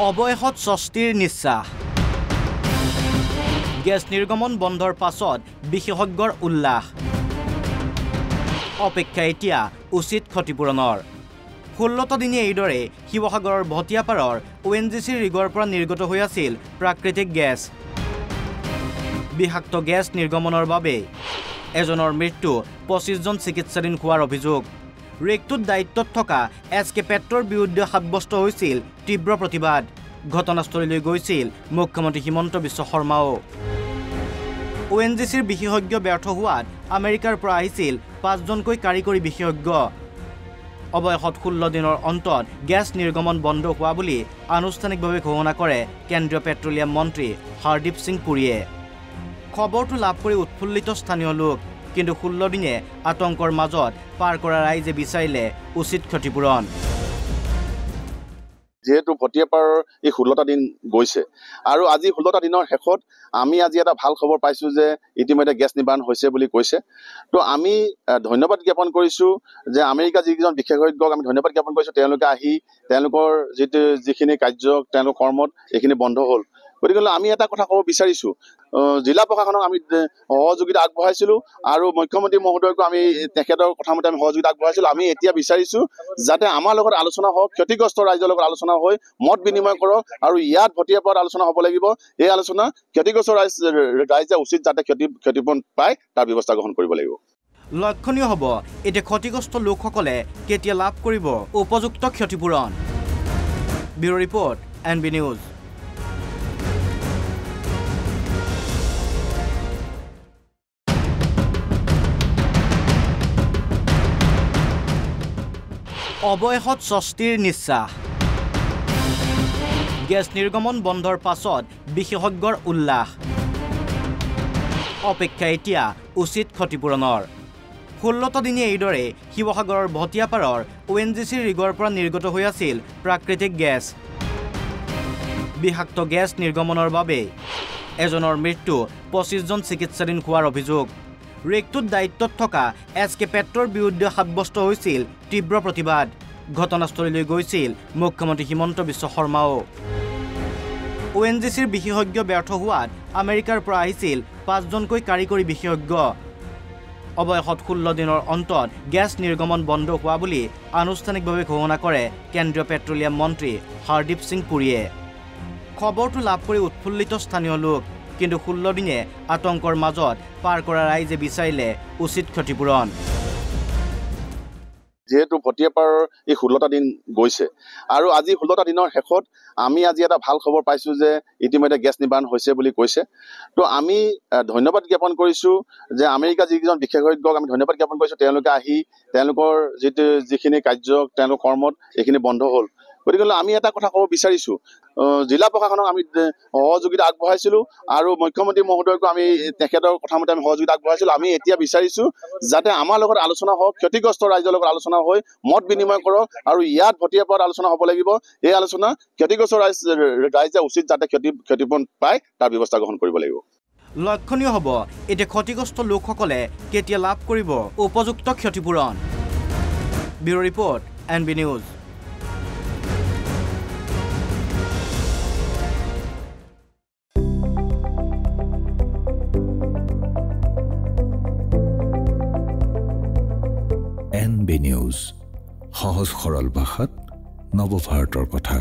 অবশেষত স্বস্তিৰ নিশ্বাস গেছ নিৰ্গমন বন্ধৰ পাছত বিশেষজ্ঞৰ উল্লাস অপেক্ষা এতিয়া উচিত ক্ষতিপূৰণৰ 16টা দিনে এইদৰে শিৱসাগৰৰ ভটিয়াপাৰৰ ONGC ৰিগৰ পৰা নিৰ্গত হৈ আছিল প্ৰাকৃতিক গেছ বিষাক্ত গেছ নিৰ্গমনৰ বাবে এজনৰ মৃত্যু 25 জন চিকিৎসাধীন হোৱাৰ অভিযোগ ৰেকটোত দায়িত্বত থকা SK পেট্ৰৰ বিৰুদ্ধে সাব্যস্ত হৈছিল তীব্ৰ প্ৰতিবাদ ঘটনাস্থলীলৈ গৈছিল মুখ্যমন্ত্ৰী হিমন্ত বিশ্ব শৰ্মাও ONGCৰ বিশেষজ্ঞ ব্যৰ্থ হোৱাত আমেৰিকাৰ পৰা আহিছিল 5 জনকৈ কাৰিকৰী বিশেষজ্ঞ অবশেষত 16 দিনৰ অন্তত গেছ নিৰ্গমন বন্ধ হোৱা বুলি আনুষ্ঠানিকভাৱে ঘোষণা কৰে কেন্দ্ৰীয় পেট্ৰলিয়াম মন্ত্ৰী হৰদীপ সিং পুৰীয়ে খবৰটো লাভ কৰি উৎফুল্লিত স্থানীয় লোক কিন্তু 16 দিনে আতংকৰ মাজত পাৰ কৰা ৰাইজে বিচাৰিলে উচিত ক্ষতিপূৰণ যেহেতু ভটিয়াপাৰৰ এই 16টা দিন গৈছে আৰু আজি 16টা দিনৰ শেষত আমি আজি এটা ভাল খবৰ পাইছো যে ইতিমধ্যে গেছ নিৰ্মাণ হৈছে বুলি কৈছে তো আমি ধন্যবাদ জ্ঞাপন কৰিছো যে আমেৰিকা যিজন বিশেষজ্ঞক আমি ধন্যবাদ জ্ঞাপন কৰিছো তেওঁলোকে আহি তেওঁলোকৰ যিখিনি কাৰ্য তেওঁলোকৰ কৰ্মত এইখিনি বন্ধ হ'ল গতিকে আমি এটা কথা ক'ব বিচাৰিছো জিলা প্ৰশাসনক আমি সহযোগিতা আগবঢ়াইছিলো আৰু মুখ্যমন্ত্ৰী মহোদয়ক আমি তেখেতৰ কথামতে আমি সহযোগিতা আগবঢ়াইছিলো আমি এতিয়া বিচাৰিছো যাতে আমাৰ লগত আলোচনা হওক ক্ষতিগ্ৰস্ত ৰাইজৰ লগত আলোচনা হৈ মত বিনিময় কৰক আৰু ইয়াত ভটিয়াপাৰত আলোচনা হ'ব লাগিব এই আলোচনা ক্ষতিগ্ৰস্ত ৰাইজে উচিত যাতে ক্ষতিপূৰণ পায় তাৰ ব্যৱস্থা গ্ৰহণ কৰিব লাগিব লক্ষণীয় হ'ব এতিয়া ক্ষতিগ্ৰস্ত লোকসকলে কেতিয়া লাভ কৰিব উপযুক্ত ক্ষতিপূৰণ ব্যুৰো ৰিপৰ্ট NB নিউজ অবশেষত স্বস্তিৰ নিশ্বাস গেছ নিৰ্গমন বন্ধৰ পাছত বিশেষজ্ঞৰ উল্লাস অপেক্ষা এতিয়া উচিত ক্ষতিপূৰণৰ 16টা দিনে এইদৰে শিৱসাগৰৰ ভটিয়াপাৰৰ ONGC ৰিগৰ পৰা নিৰ্গত হৈ আছিল প্ৰাকৃতিক গেছ বিষাক্ত গেছ নিৰ্গমনৰ বাবে এজনৰ মৃত্যু 25 জন চিকিৎসাধীন হোৱাৰ অভিযোগ ৰেকটোত দায়িত্বত থকা SK পেট্ৰৰ বিৰুদ্ধে সাব্যস্ত হৈছিল তীব্ৰ প্ৰতিবাদ ঘটনাস্থলীলৈ গৈছিল মুখ্যমন্ত্ৰী হিমন্ত বিশ্ব শৰ্মাও ONGCৰ বিশেষজ্ঞ ব্যৰ্থ হোৱাত আমেৰিকাৰ পৰা আহিছিল 5 জনকৈ কাৰিকৰী বিশেষজ্ঞ অবশেষত 16 দিনৰ অন্তত গেছ নিৰ্গমন বন্ধ হোৱা বুলি আনুষ্ঠানিকভাৱে ঘোষণা কৰে কেন্দ্ৰীয় পেট্ৰলিয়াম মন্ত্ৰী হৰদীপ সিং পুৰীয়ে খবৰটো লাভ কৰি উৎফুল্লিত স্থানীয় লোক কিন্তু 16 দিনে আতংকৰ মাজত পাৰ কৰা ৰাইজে বিচাৰিলে উচিত ক্ষতিপূৰণ যেহেতু ভটিয়াপাৰৰ এই 16টা দিন গৈছে আৰু আজি 16টা দিনৰ শেষত আমি আজি এটা ভাল খবৰ পাইছো যে ইতিমধ্যে গেছ নিৰ্মাণ হৈছে বুলি কৈছে তো আমি ধন্যবাদ জ্ঞাপন কৰিছো যে আমেৰিকা যিজন বিশেষজ্ঞক আমি ধন্যবাদ জ্ঞাপন কৰিছো তেওঁলোকে আহি তেওঁলোকৰ যিখিনি কাৰ্য তেওঁলোকৰ কৰ্মত এইখিনি বন্ধ হ'ল গতিকে আমি এটা কথা ক'ব বিচাৰিছো জিলা প্ৰশাসনক আমি সহযোগিতা আগবঢ়াইছিলো আৰু মুখ্যমন্ত্ৰী মহোদয়ক আমি তেখেতৰ কথামতে আমি সহযোগিতা আগবঢ়াইছিলো আমি এতিয়া বিচাৰিছো যাতে আমাৰ লগত আলোচনা হওক ক্ষতিগ্ৰস্ত ৰাইজৰ লগত আলোচনা হৈ মত বিনিময় কৰক আৰু ইয়াত ভটিয়াপাৰত আলোচনা হ'ব লাগিব এই আলোচনা ক্ষতিগ্ৰস্ত ৰাইজে উচিত যাতে ক্ষতিপূৰণ পায় তাৰ ব্যৱস্থা গ্ৰহণ কৰিব লাগিব লক্ষণীয় হ'ব এতিয়া ক্ষতিগ্ৰস্ত লোকসকলে কেতিয়া লাভ কৰিব উপযুক্ত ক্ষতিপূৰণ bureau report NB news NB news সহজ সৰল ভাষাত নৱভাৰতৰ কথা